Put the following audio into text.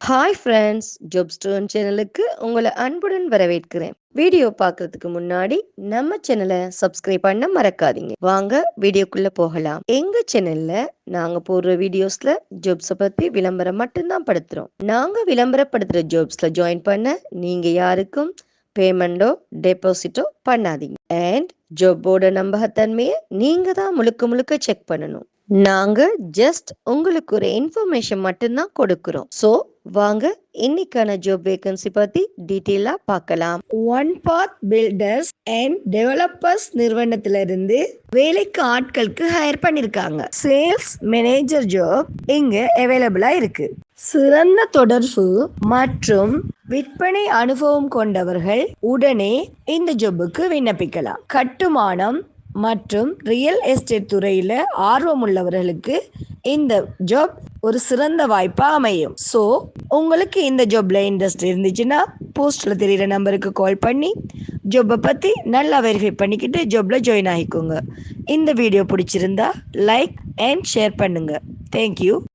Hi friends, ஜாப்ஸ்டோன் சேனலுக்கு உங்களை அன்புடன் வரவேற்கிறேன். வீடியோ பார்க்கறதுக்கு முன்னாடி நம்ம சேனலை சப்ஸ்கிரைப் பண்ண மறக்காதீங்க. வாங்க வீடியோக்குள்ள போகலாம். எங்க சேனல்ல நாங்க போடுற வீடியோஸ்ல ஜாப்ஸை பத்தி விளம்பரம் மட்டும்தான் படுத்துறோம். நாங்க விளம்பரப்படுத்துற ஜாப்ஸ்ல ஜாயின் பண்ண நீங்க யாருக்கும் பேமெண்டோ டெபாசிட்டோ பண்ணாதீங்க. அண்ட் ஜாப்போட நம்பகத்தன்மையை நீங்க தான் முழுக்க முழுக்க செக் பண்ணணும். நாங்க ஜஸ்ட் உங்களுக்கு ஒரு இன்ஃபர்மேஷன் மட்டும்தான் கொடுக்கிறோம். ஸோ வாங்க இன்னைக்கான ஜாப் வேகன்சி பத்தி டீட்டெயிலா பார்க்கலாம். One Path Builders and Developers நிறுவனத்திலிருந்து வேலைக்கு ஆட்களுக்கு ஹையர் பண்ணிருக்காங்க. சேல்ஸ் மேனேஜர் ஜாப் இங்க அவைலபிளா இருக்கு. சிறந்த தொடர்பு மற்றும் விற்பனை அனுபவம் கொண்டவர்கள் உடனே இந்த ஜாபுக்கு விண்ணப்பிக்கலாம். கட்டுமானம் மற்றும் ரியல் எஸ்டேட் துறையில் ஆர்வம் உள்ளவர்களுக்கு இந்த ஜாப் ஒரு சிறந்த வாய்ப்பாக அமையும். ஸோ உங்களுக்கு இந்த ஜாப்ல இன்ட்ரெஸ்ட் இருந்துச்சுன்னா போஸ்டில் தெரிகிற நம்பருக்கு கால் பண்ணி ஜாப்பை பற்றி நல்லா வெரிஃபை பண்ணிக்கிட்டு ஜாப்ல ஜாயின் ஆகிக்கோங்க. இந்த வீடியோ பிடிச்சிருந்தா லைக் அண்ட் ஷேர் பண்ணுங்கள். தேங்க்யூ.